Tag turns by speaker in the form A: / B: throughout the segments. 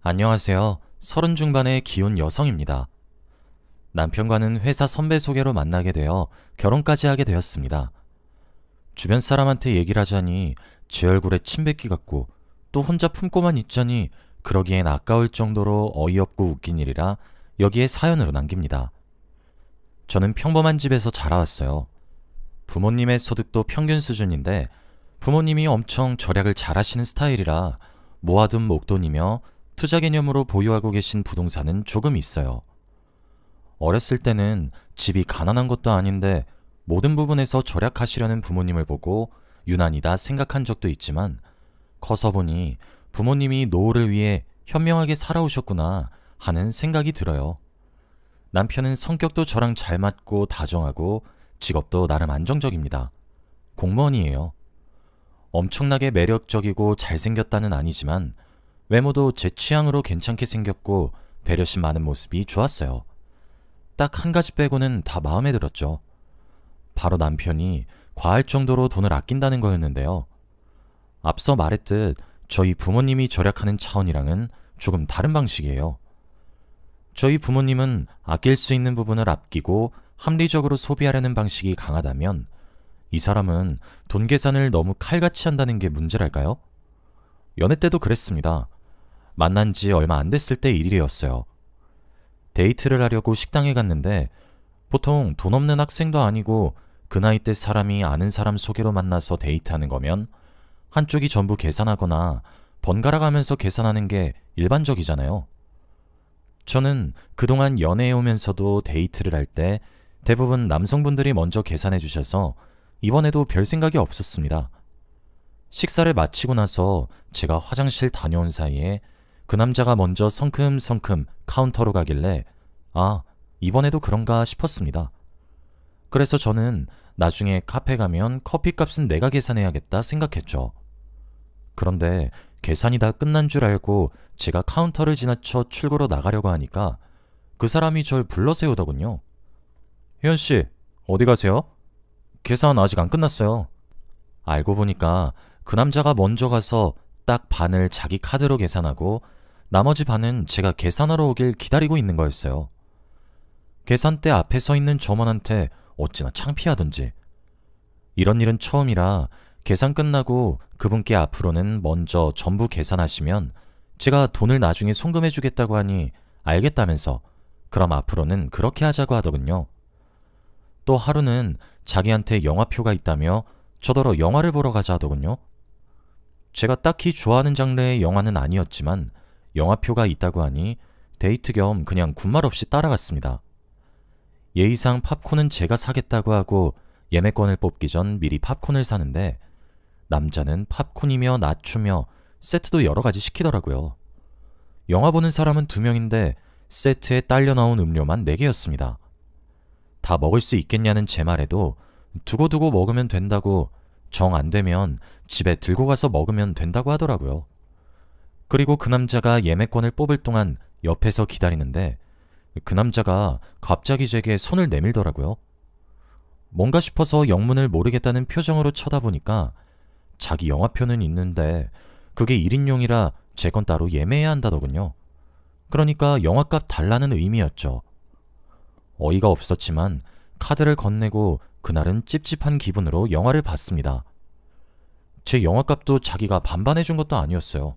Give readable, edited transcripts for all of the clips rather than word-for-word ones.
A: 안녕하세요. 서른 중반의 기혼 여성입니다. 남편과는 회사 선배 소개로 만나게 되어 결혼까지 하게 되었습니다. 주변 사람한테 얘기를 하자니 제 얼굴에 침 뱉기 같고 또 혼자 품고만 있자니 그러기엔 아까울 정도로 어이없고 웃긴 일이라 여기에 사연으로 남깁니다. 저는 평범한 집에서 자라왔어요. 부모님의 소득도 평균 수준인데 부모님이 엄청 절약을 잘하시는 스타일이라 모아둔 목돈이며 투자 개념으로 보유하고 계신 부동산은 조금 있어요. 어렸을 때는 집이 가난한 것도 아닌데 모든 부분에서 절약하시려는 부모님을 보고 유난이다 생각한 적도 있지만 커서 보니 부모님이 노후를 위해 현명하게 살아오셨구나 하는 생각이 들어요. 남편은 성격도 저랑 잘 맞고 다정하고 직업도 나름 안정적입니다. 공무원이에요. 엄청나게 매력적이고 잘생겼다는 아니지만 외모도 제 취향으로 괜찮게 생겼고 배려심 많은 모습이 좋았어요. 딱 한 가지 빼고는 다 마음에 들었죠. 바로 남편이 과할 정도로 돈을 아낀다는 거였는데요. 앞서 말했듯 저희 부모님이 절약하는 차원이랑은 조금 다른 방식이에요. 저희 부모님은 아낄 수 있는 부분을 아끼고 합리적으로 소비하려는 방식이 강하다면 이 사람은 돈 계산을 너무 칼같이 한다는 게 문제랄까요? 연애 때도 그랬습니다. 만난 지 얼마 안 됐을 때 일이었어요. 데이트를 하려고 식당에 갔는데 보통 돈 없는 학생도 아니고 그 나이 때 사람이 아는 사람 소개로 만나서 데이트하는 거면 한쪽이 전부 계산하거나 번갈아 가면서 계산하는 게 일반적이잖아요. 저는 그동안 연애해오면서도 데이트를 할 때 대부분 남성분들이 먼저 계산해 주셔서 이번에도 별 생각이 없었습니다. 식사를 마치고 나서 제가 화장실 다녀온 사이에 그 남자가 먼저 성큼성큼 카운터로 가길래 아, 이번에도 그런가 싶었습니다. 그래서 저는 나중에 카페 가면 커피값은 내가 계산해야겠다 생각했죠. 그런데 계산이 다 끝난 줄 알고 제가 카운터를 지나쳐 출구로 나가려고 하니까 그 사람이 절 불러 세우더군요. 혜연씨, 어디 가세요? 계산 아직 안 끝났어요. 알고 보니까 그 남자가 먼저 가서 딱 반을 자기 카드로 계산하고 나머지 반은 제가 계산하러 오길 기다리고 있는 거였어요. 계산대 앞에 서 있는 점원한테 어찌나 창피하던지. 이런 일은 처음이라 계산 끝나고 그분께 앞으로는 먼저 전부 계산하시면 제가 돈을 나중에 송금해주겠다고 하니 알겠다면서 그럼 앞으로는 그렇게 하자고 하더군요. 또 하루는 자기한테 영화표가 있다며 저더러 영화를 보러 가자 하더군요. 제가 딱히 좋아하는 장르의 영화는 아니었지만 영화표가 있다고 하니 데이트 겸 그냥 군말 없이 따라갔습니다. 예의상 팝콘은 제가 사겠다고 하고 예매권을 뽑기 전 미리 팝콘을 사는데 남자는 팝콘이며 나초며 세트도 여러 가지 시키더라고요. 영화 보는 사람은 2명인데 세트에 딸려 나온 음료만 4개였습니다. 다 먹을 수 있겠냐는 제 말에도 두고두고 먹으면 된다고 정 안 되면 집에 들고 가서 먹으면 된다고 하더라고요. 그리고 그 남자가 예매권을 뽑을 동안 옆에서 기다리는데 그 남자가 갑자기 제게 손을 내밀더라고요. 뭔가 싶어서 영문을 모르겠다는 표정으로 쳐다보니까 자기 영화표는 있는데 그게 1인용이라 제 건 따로 예매해야 한다더군요. 그러니까 영화값 달라는 의미였죠. 어이가 없었지만 카드를 건네고 그날은 찝찝한 기분으로 영화를 봤습니다. 제 영화값도 자기가 반반해준 것도 아니었어요.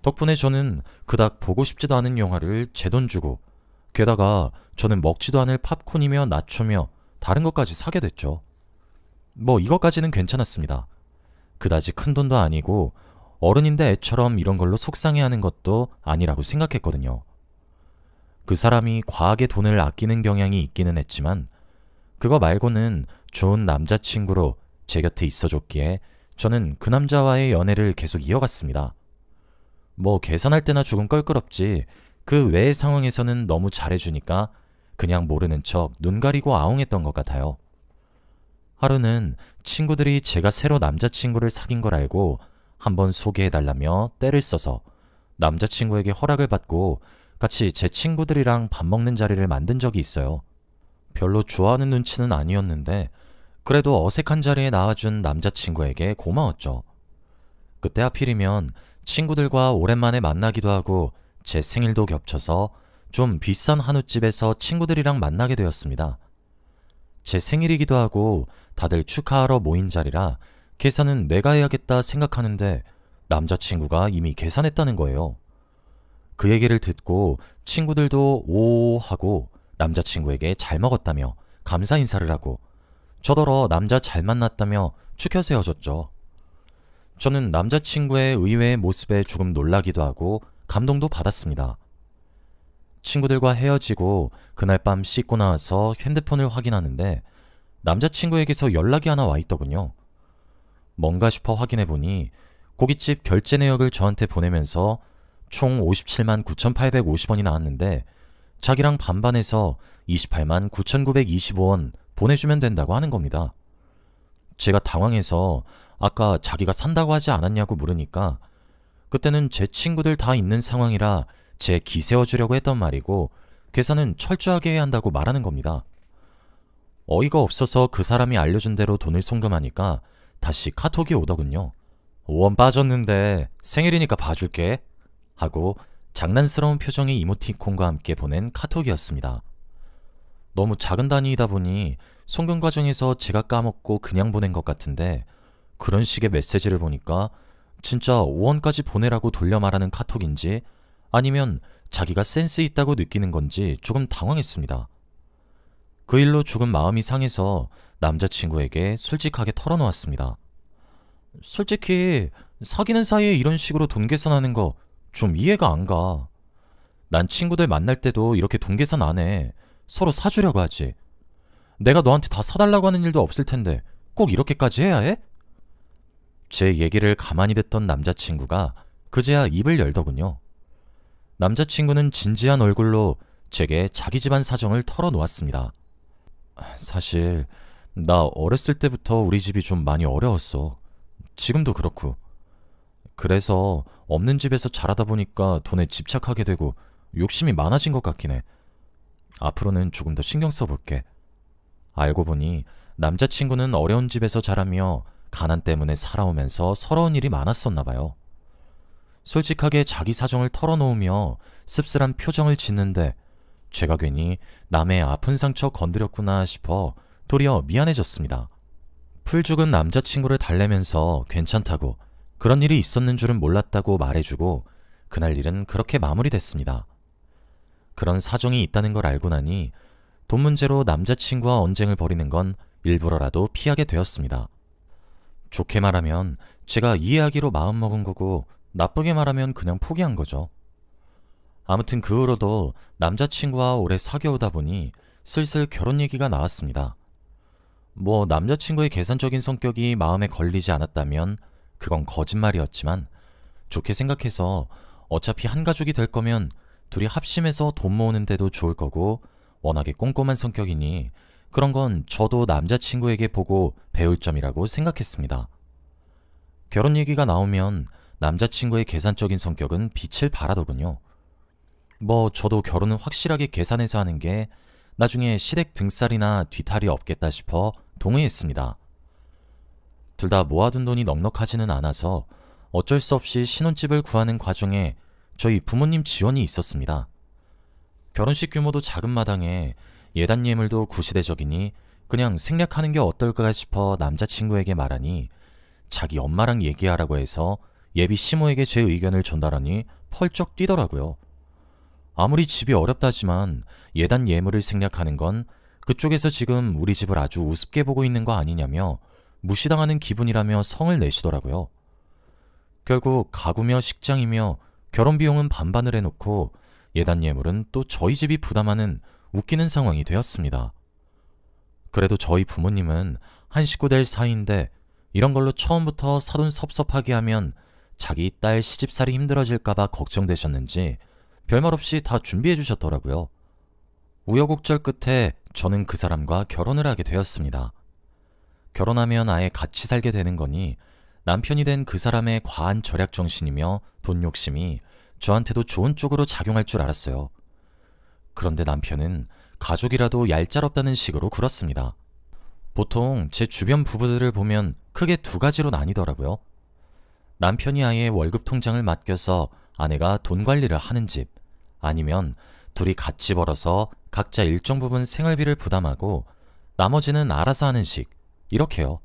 A: 덕분에 저는 그닥 보고 싶지도 않은 영화를 제 돈 주고 게다가 저는 먹지도 않을 팝콘이며 나초며 다른 것까지 사게 됐죠. 뭐 이것까지는 괜찮았습니다. 그다지 큰 돈도 아니고 어른인데 애처럼 이런 걸로 속상해하는 것도 아니라고 생각했거든요. 그 사람이 과하게 돈을 아끼는 경향이 있기는 했지만 그거 말고는 좋은 남자친구로 제 곁에 있어줬기에 저는 그 남자와의 연애를 계속 이어갔습니다. 뭐 계산할 때나 조금 껄끄럽지 그 외의 상황에서는 너무 잘해주니까 그냥 모르는 척 눈 가리고 아웅했던 것 같아요. 하루는 친구들이 제가 새로 남자친구를 사귄 걸 알고 한번 소개해달라며 떼를 써서 남자친구에게 허락을 받고 같이 제 친구들이랑 밥 먹는 자리를 만든 적이 있어요. 별로 좋아하는 눈치는 아니었는데 그래도 어색한 자리에 나와준 남자친구에게 고마웠죠. 그때 하필이면 친구들과 오랜만에 만나기도 하고 제 생일도 겹쳐서 좀 비싼 한우집에서 친구들이랑 만나게 되었습니다. 제 생일이기도 하고 다들 축하하러 모인 자리라 계산은 내가 해야겠다 생각하는데 남자친구가 이미 계산했다는 거예요. 그 얘기를 듣고 친구들도 오 하고 남자친구에게 잘 먹었다며 감사 인사를 하고 저더러 남자 잘 만났다며 축혀서 헤어졌죠. 저는 남자친구의 의외의 모습에 조금 놀라기도 하고 감동도 받았습니다. 친구들과 헤어지고 그날 밤 씻고 나와서 핸드폰을 확인하는데 남자친구에게서 연락이 하나 와 있더군요. 뭔가 싶어 확인해보니 고깃집 결제 내역을 저한테 보내면서 총 57만 9,850원이 나왔는데 자기랑 반반해서 28만 9,925원 보내주면 된다고 하는 겁니다. 제가 당황해서 아까 자기가 산다고 하지 않았냐고 물으니까 그때는 제 친구들 다 있는 상황이라 제 기 세워주려고 했던 말이고 계산은 철저하게 해야 한다고 말하는 겁니다. 어이가 없어서 그 사람이 알려준 대로 돈을 송금하니까 다시 카톡이 오더군요. 원 빠졌는데 생일이니까 봐줄게 하고 장난스러운 표정의 이모티콘과 함께 보낸 카톡이었습니다. 너무 작은 단위이다 보니 송금 과정에서 제가 까먹고 그냥 보낸 것 같은데 그런 식의 메시지를 보니까 진짜 5원까지 보내라고 돌려 말하는 카톡인지 아니면 자기가 센스 있다고 느끼는 건지 조금 당황했습니다. 그 일로 조금 마음이 상해서 남자친구에게 솔직하게 털어놓았습니다. 솔직히 사귀는 사이에 이런 식으로 돈 계산하는 거 좀 이해가 안 가. 난 친구들 만날 때도 이렇게 돈 계산 안 해. 서로 사주려고 하지. 내가 너한테 다 사달라고 하는 일도 없을 텐데 꼭 이렇게까지 해야 해? 제 얘기를 가만히 듣던 남자친구가 그제야 입을 열더군요. 남자친구는 진지한 얼굴로 제게 자기 집안 사정을 털어놓았습니다. 사실 나 어렸을 때부터 우리 집이 좀 많이 어려웠어. 지금도 그렇고. 그래서 없는 집에서 자라다 보니까 돈에 집착하게 되고 욕심이 많아진 것 같긴 해. 앞으로는 조금 더 신경 써볼게. 알고 보니 남자친구는 어려운 집에서 자라며 가난 때문에 살아오면서 서러운 일이 많았었나 봐요. 솔직하게 자기 사정을 털어놓으며 씁쓸한 표정을 짓는데 제가 괜히 남의 아픈 상처 건드렸구나 싶어 도리어 미안해졌습니다. 풀 죽은 남자친구를 달래면서 괜찮다고 그런 일이 있었는 줄은 몰랐다고 말해주고 그날 일은 그렇게 마무리됐습니다. 그런 사정이 있다는 걸 알고 나니 돈 문제로 남자친구와 언쟁을 벌이는 건 일부러라도 피하게 되었습니다. 좋게 말하면 제가 이해하기로 마음먹은 거고 나쁘게 말하면 그냥 포기한 거죠. 아무튼 그 후로도 남자친구와 오래 사귀어오다 보니 슬슬 결혼 얘기가 나왔습니다. 뭐 남자친구의 계산적인 성격이 마음에 걸리지 않았다면 그건 거짓말이었지만 좋게 생각해서 어차피 한 가족이 될 거면 둘이 합심해서 돈 모으는 데도 좋을 거고 워낙에 꼼꼼한 성격이니 그런 건 저도 남자친구에게 보고 배울 점이라고 생각했습니다. 결혼 얘기가 나오면 남자친구의 계산적인 성격은 빛을 발하더군요. 뭐 저도 결혼은 확실하게 계산해서 하는 게 나중에 시댁 등살이나 뒤탈이 없겠다 싶어 동의했습니다. 둘 다 모아둔 돈이 넉넉하지는 않아서 어쩔 수 없이 신혼집을 구하는 과정에 저희 부모님 지원이 있었습니다. 결혼식 규모도 작은 마당에 예단 예물도 구시대적이니 그냥 생략하는 게 어떨까 싶어 남자친구에게 말하니 자기 엄마랑 얘기하라고 해서 예비 시모에게 제 의견을 전달하니 펄쩍 뛰더라고요. 아무리 집이 어렵다지만 예단 예물을 생략하는 건 그쪽에서 지금 우리 집을 아주 우습게 보고 있는 거 아니냐며 무시당하는 기분이라며 성을 내시더라고요. 결국 가구며 식장이며 결혼 비용은 반반을 해놓고 예단 예물은 또 저희 집이 부담하는 웃기는 상황이 되었습니다. 그래도 저희 부모님은 한 식구 될 사이인데 이런 걸로 처음부터 사돈 섭섭하게 하면 자기 딸 시집살이 힘들어질까봐 걱정되셨는지 별말 없이 다 준비해 주셨더라고요. 우여곡절 끝에 저는 그 사람과 결혼을 하게 되었습니다. 결혼하면 아예 같이 살게 되는 거니 남편이 된 그 사람의 과한 절약 정신이며 돈 욕심이 저한테도 좋은 쪽으로 작용할 줄 알았어요. 그런데 남편은 가족이라도 얄짤없다는 식으로 굴었습니다. 보통 제 주변 부부들을 보면 크게 두 가지로 나뉘더라고요. 남편이 아예 월급 통장을 맡겨서 아내가 돈 관리를 하는 집, 아니면 둘이 같이 벌어서 각자 일정 부분 생활비를 부담하고 나머지는 알아서 하는 식, 이렇게요.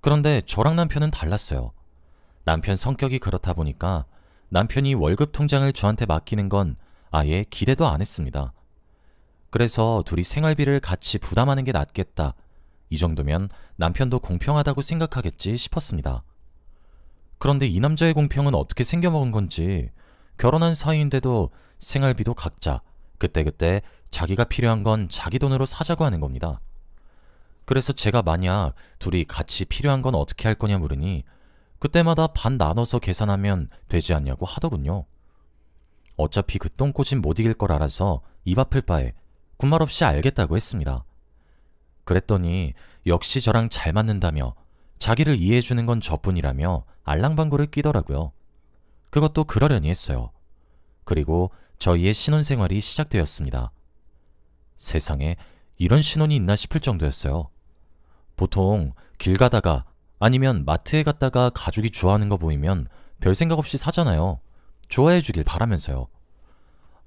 A: 그런데 저랑 남편은 달랐어요. 남편 성격이 그렇다 보니까 남편이 월급 통장을 저한테 맡기는 건 아예 기대도 안 했습니다. 그래서 둘이 생활비를 같이 부담하는 게 낫겠다. 이 정도면 남편도 공평하다고 생각하겠지 싶었습니다. 그런데 이 남자의 공평은 어떻게 생겨먹은 건지 결혼한 사이인데도 생활비도 각자 그때그때 자기가 필요한 건 자기 돈으로 사자고 하는 겁니다. 그래서 제가 만약 둘이 같이 필요한 건 어떻게 할 거냐 물으니 그때마다 반 나눠서 계산하면 되지 않냐고 하더군요. 어차피 그 똥꼬집 못 이길 걸 알아서 입 아플 바에 군말 없이 알겠다고 했습니다. 그랬더니 역시 저랑 잘 맞는다며 자기를 이해해주는 건 저뿐이라며 알랑방구를 끼더라고요. 그것도 그러려니 했어요. 그리고 저희의 신혼생활이 시작되었습니다. 세상에 이런 신혼이 있나 싶을 정도였어요. 보통 길 가다가 아니면 마트에 갔다가 가족이 좋아하는 거 보이면 별 생각 없이 사잖아요. 좋아해 주길 바라면서요.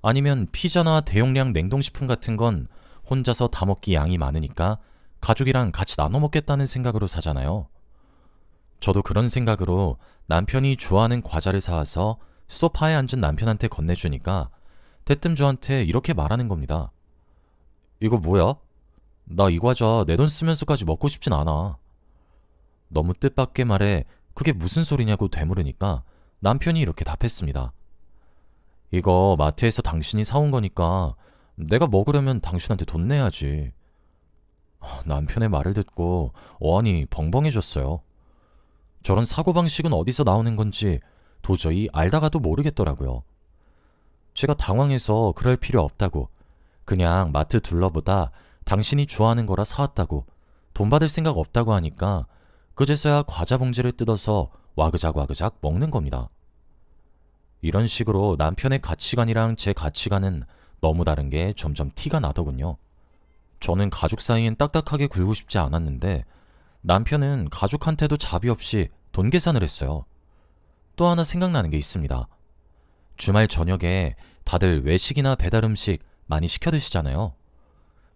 A: 아니면 피자나 대용량 냉동식품 같은 건 혼자서 다 먹기 양이 많으니까 가족이랑 같이 나눠 먹겠다는 생각으로 사잖아요. 저도 그런 생각으로 남편이 좋아하는 과자를 사와서 소파에 앉은 남편한테 건네주니까 대뜸 저한테 이렇게 말하는 겁니다. 이거 뭐야? 나 이 과자 내 돈 쓰면서까지 먹고 싶진 않아. 너무 뜻밖의 말에 그게 무슨 소리냐고 되물으니까 남편이 이렇게 답했습니다. 이거 마트에서 당신이 사온 거니까 내가 먹으려면 당신한테 돈 내야지. 남편의 말을 듣고 어안이 벙벙해졌어요. 저런 사고방식은 어디서 나오는 건지 도저히 알다가도 모르겠더라고요. 제가 당황해서 그럴 필요 없다고, 그냥 마트 둘러보다 당신이 좋아하는 거라 사왔다고, 돈 받을 생각 없다고 하니까 그제서야 과자 봉지를 뜯어서 와그작 먹는 겁니다. 이런 식으로 남편의 가치관이랑 제 가치관은 너무 다른 게 점점 티가 나더군요. 저는 가족 사이엔 딱딱하게 굴고 싶지 않았는데 남편은 가족한테도 자비 없이 돈 계산을 했어요. 또 하나 생각나는 게 있습니다. 주말 저녁에 다들 외식이나 배달 음식 많이 시켜 드시잖아요.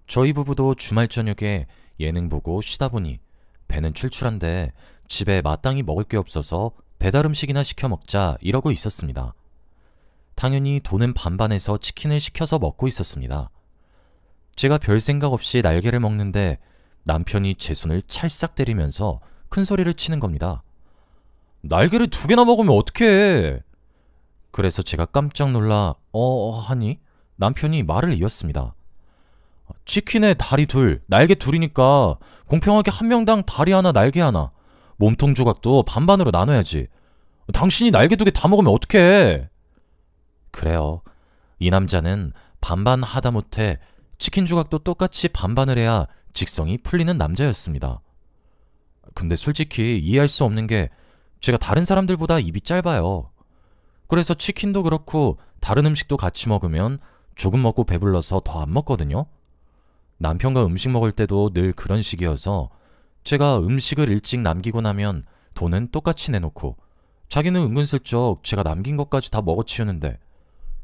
A: 저희 부부도 주말 저녁에 예능 보고 쉬다 보니 배는 출출한데 집에 마땅히 먹을 게 없어서 배달 음식이나 시켜 먹자 이러고 있었습니다. 당연히 돈은 반반해서 치킨을 시켜서 먹고 있었습니다. 제가 별 생각 없이 날개를 먹는데 남편이 제 손을 찰싹 때리면서 큰 소리를 치는 겁니다. 날개를 2개나 먹으면 어떡해? 그래서 제가 깜짝 놀라 하니 남편이 말을 이었습니다. 치킨에 다리 2, 날개 2이니까 공평하게 한 명당 다리 하나, 날개 하나, 몸통 조각도 반반으로 나눠야지. 당신이 날개 2개 다 먹으면 어떡해? 그래요. 이 남자는 반반 하다못해 치킨 조각도 똑같이 반반을 해야 직성이 풀리는 남자였습니다. 근데 솔직히 이해할 수 없는 게 제가 다른 사람들보다 입이 짧아요. 그래서 치킨도 그렇고 다른 음식도 같이 먹으면 조금 먹고 배불러서 더 안 먹거든요. 남편과 음식 먹을 때도 늘 그런 식이어서 제가 음식을 일찍 남기고 나면 돈은 똑같이 내놓고 자기는 은근슬쩍 제가 남긴 것까지 다 먹어치우는데,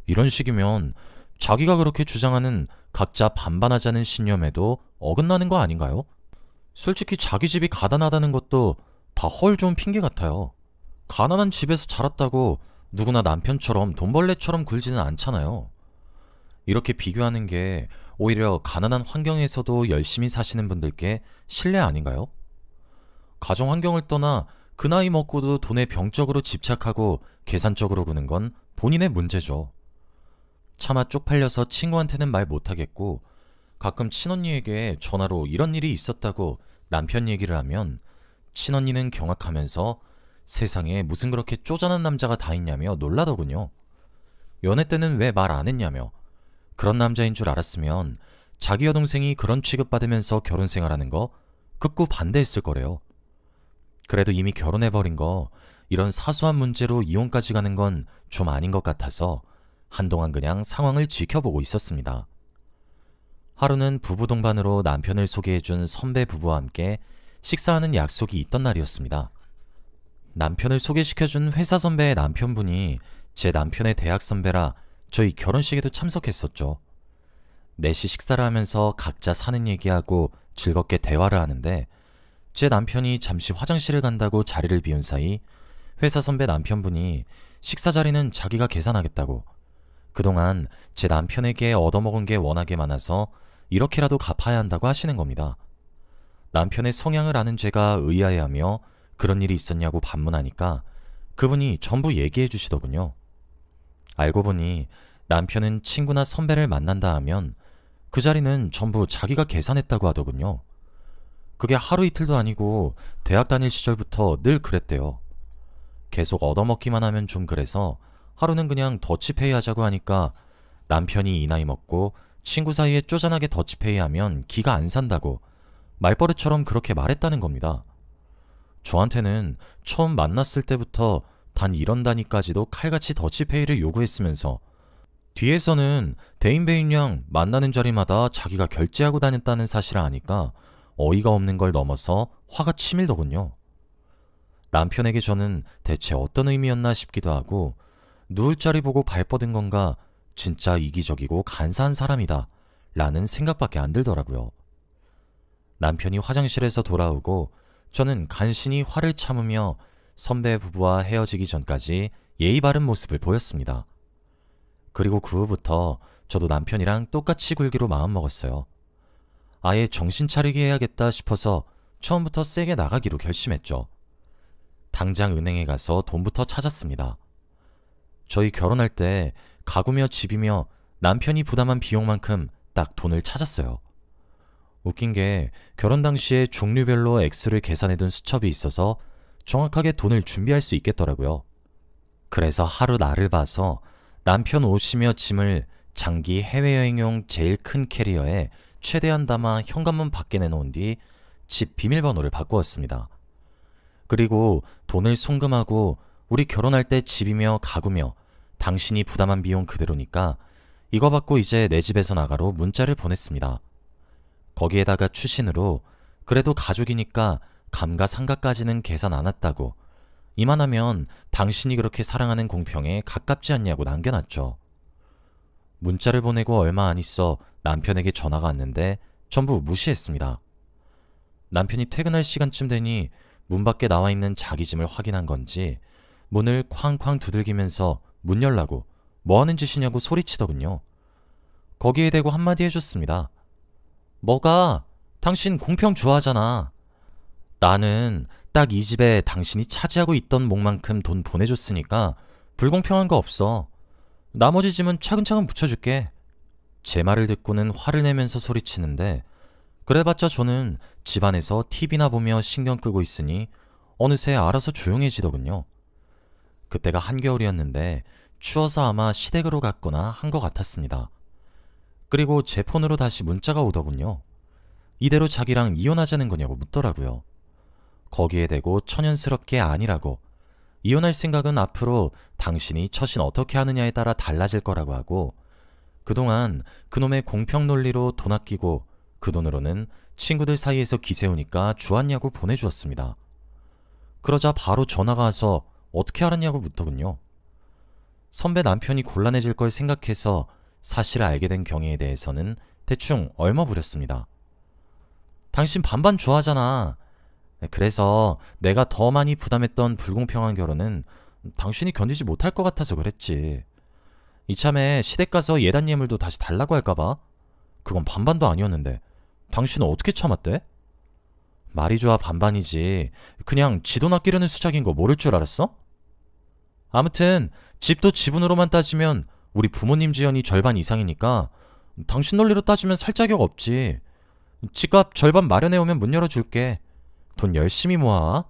A: 이런 식이면 자기가 그렇게 주장하는 각자 반반하자는 신념에도 어긋나는 거 아닌가요? 솔직히 자기 집이 가난하다는 것도 다 헐 좋은 핑계 같아요. 가난한 집에서 자랐다고 누구나 남편처럼 돈벌레처럼 굴지는 않잖아요. 이렇게 비교하는 게 오히려 가난한 환경에서도 열심히 사시는 분들께 신뢰 아닌가요? 가정 환경을 떠나 그 나이 먹고도 돈에 병적으로 집착하고 계산적으로 구는 건 본인의 문제죠. 차마 쪽팔려서 친구한테는 말 못하겠고 가끔 친언니에게 전화로 이런 일이 있었다고 남편 얘기를 하면 친언니는 경악하면서 세상에 무슨 그렇게 쪼잔한 남자가 다 있냐며 놀라더군요. 연애 때는 왜 말 안 했냐며, 그런 남자인 줄 알았으면 자기 여동생이 그런 취급받으면서 결혼 생활하는 거 극구 반대했을 거래요. 그래도 이미 결혼해버린 거 이런 사소한 문제로 이혼까지 가는 건 좀 아닌 것 같아서 한동안 그냥 상황을 지켜보고 있었습니다. 하루는 부부 동반으로 남편을 소개해준 선배 부부와 함께 식사하는 약속이 있던 날이었습니다. 남편을 소개시켜준 회사 선배의 남편분이 제 남편의 대학 선배라 저희 결혼식에도 참석했었죠. 넷이 식사를 하면서 각자 사는 얘기하고 즐겁게 대화를 하는데 제 남편이 잠시 화장실을 간다고 자리를 비운 사이 회사 선배 남편분이 식사 자리는 자기가 계산하겠다고, 그동안 제 남편에게 얻어먹은 게 워낙에 많아서 이렇게라도 갚아야 한다고 하시는 겁니다. 남편의 성향을 아는 제가 의아해하며 그런 일이 있었냐고 반문하니까 그분이 전부 얘기해 주시더군요. 알고 보니 남편은 친구나 선배를 만난다 하면 그 자리는 전부 자기가 계산했다고 하더군요. 그게 하루 이틀도 아니고 대학 다닐 시절부터 늘 그랬대요. 계속 얻어먹기만 하면 좀 그래서 하루는 그냥 더치페이 하자고 하니까 남편이 이 나이 먹고 친구 사이에 쪼잔하게 더치페이 하면 기가 안 산다고 말버릇처럼 그렇게 말했다는 겁니다. 저한테는 처음 만났을 때부터 단 이런 단위까지도 칼같이 더치페이를 요구했으면서 뒤에서는 대인배인양 만나는 자리마다 자기가 결제하고 다녔다는 사실을 아니까 어이가 없는 걸 넘어서 화가 치밀더군요. 남편에게 저는 대체 어떤 의미였나 싶기도 하고 누울 자리 보고 발 뻗은 건가 진짜 이기적이고 간사한 사람이다 라는 생각밖에 안 들더라고요. 남편이 화장실에서 돌아오고 저는 간신히 화를 참으며 선배 부부와 헤어지기 전까지 예의 바른 모습을 보였습니다. 그리고 그 후부터 저도 남편이랑 똑같이 굴기로 마음먹었어요. 아예 정신 차리게 해야겠다 싶어서 처음부터 세게 나가기로 결심했죠. 당장 은행에 가서 돈부터 찾았습니다. 저희 결혼할 때 가구며 집이며 남편이 부담한 비용만큼 딱 돈을 찾았어요. 웃긴 게 결혼 당시에 종류별로 액수를 계산해둔 수첩이 있어서 정확하게 돈을 준비할 수 있겠더라고요. 그래서 하루 날을 봐서 남편 옷이며 짐을 장기 해외여행용 제일 큰 캐리어에 최대한 담아 현관문 밖에 내놓은 뒤 집 비밀번호를 바꾸었습니다. 그리고 돈을 송금하고 우리 결혼할 때 집이며 가구며 당신이 부담한 비용 그대로니까 이거 받고 이제 내 집에서 나가로 문자를 보냈습니다. 거기에다가 추신으로 그래도 가족이니까 감가상가까지는 계산 안 했다고, 이만하면 당신이 그렇게 사랑하는 공평에 가깝지 않냐고 남겨놨죠. 문자를 보내고 얼마 안 있어 남편에게 전화가 왔는데 전부 무시했습니다. 남편이 퇴근할 시간쯤 되니 문 밖에 나와 있는 자기 짐을 확인한 건지 문을 쾅쾅 두들기면서 문 열라고 뭐 하는 짓이냐고 소리치더군요. 거기에 대고 한마디 해줬습니다. 뭐가? 당신 공평 좋아하잖아. 나는 딱 이 집에 당신이 차지하고 있던 몫만큼 돈 보내줬으니까 불공평한 거 없어. 나머지 짐은 차근차근 붙여줄게. 제 말을 듣고는 화를 내면서 소리치는데 그래봤자 저는 집안에서 TV나 보며 신경 끄고 있으니 어느새 알아서 조용해지더군요. 그때가 한겨울이었는데 추워서 아마 시댁으로 갔거나 한 것 같았습니다. 그리고 제 폰으로 다시 문자가 오더군요. 이대로 자기랑 이혼하자는 거냐고 묻더라고요. 거기에 대고 천연스럽게 아니라고, 이혼할 생각은 앞으로 당신이 처신 어떻게 하느냐에 따라 달라질 거라고 하고, 그동안 그놈의 공평 논리로 돈 아끼고 그 돈으로는 친구들 사이에서 기세우니까 좋았냐고 보내주었습니다. 그러자 바로 전화가 와서 어떻게 알았냐고 묻더군요. 선배 남편이 곤란해질 걸 생각해서 사실을 알게 된 경위에 대해서는 대충 얼머부렸습니다. 당신 반반 좋아하잖아. 그래서 내가 더 많이 부담했던 불공평한 결혼은 당신이 견디지 못할 것 같아서 그랬지. 이참에 시댁 가서 예단 예물도 다시 달라고 할까봐? 그건 반반도 아니었는데 당신은 어떻게 참았대? 말이 좋아 반반이지. 그냥 지 돈 아끼려는 수작인 거 모를 줄 알았어? 아무튼 집도 지분으로만 따지면 우리 부모님 지연이 절반 이상이니까 당신 논리로 따지면 살 자격 없지. 집값 절반 마련해오면 문 열어줄게. 돈 열심히 모아.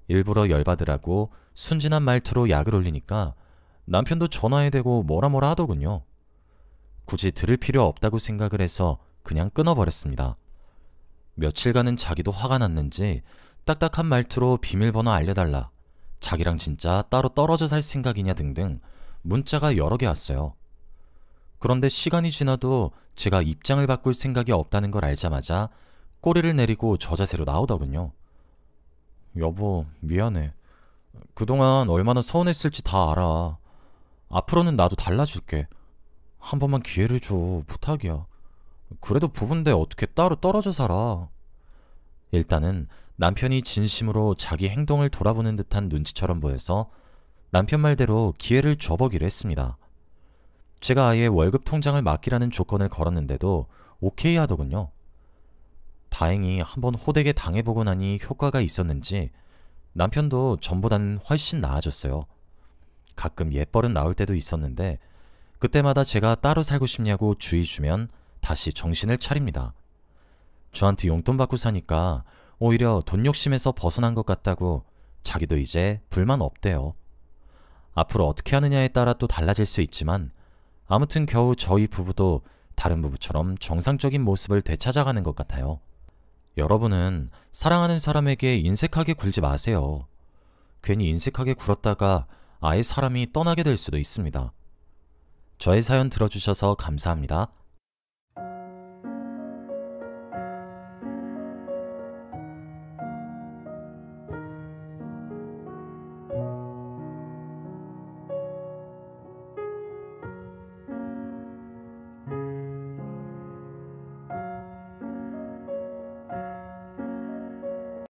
A: 일부러 열받으라고 순진한 말투로 약을 올리니까 남편도 전화에 대고 뭐라 하더군요. 굳이 들을 필요 없다고 생각을 해서 그냥 끊어버렸습니다. 며칠간은 자기도 화가 났는지 딱딱한 말투로 비밀번호 알려달라, 자기랑 진짜 따로 떨어져 살 생각이냐 등등 문자가 여러 개 왔어요. 그런데 시간이 지나도 제가 입장을 바꿀 생각이 없다는 걸 알자마자 꼬리를 내리고 저 자세로 나오더군요. 여보, 미안해. 그동안 얼마나 서운했을지 다 알아. 앞으로는 나도 달라질게. 한 번만 기회를 줘. 부탁이야. 그래도 부부인데 어떻게 따로 떨어져 살아. 일단은 남편이 진심으로 자기 행동을 돌아보는 듯한 눈치처럼 보여서 남편 말대로 기회를 줘보기로 했습니다. 제가 아예 월급 통장을 맡기라는 조건을 걸었는데도 오케이 하더군요. 다행히 한번 호되게 당해보고 나니 효과가 있었는지 남편도 전보다는 훨씬 나아졌어요. 가끔 예버릇 나올 때도 있었는데 그때마다 제가 따로 살고 싶냐고 주의 주면 다시 정신을 차립니다. 저한테 용돈 받고 사니까 오히려 돈 욕심에서 벗어난 것 같다고 자기도 이제 불만 없대요. 앞으로 어떻게 하느냐에 따라 또 달라질 수 있지만 아무튼 겨우 저희 부부도 다른 부부처럼 정상적인 모습을 되찾아가는 것 같아요. 여러분은 사랑하는 사람에게 인색하게 굴지 마세요. 괜히 인색하게 굴었다가 아예 사람이 떠나게 될 수도 있습니다. 저의 사연 들어주셔서 감사합니다.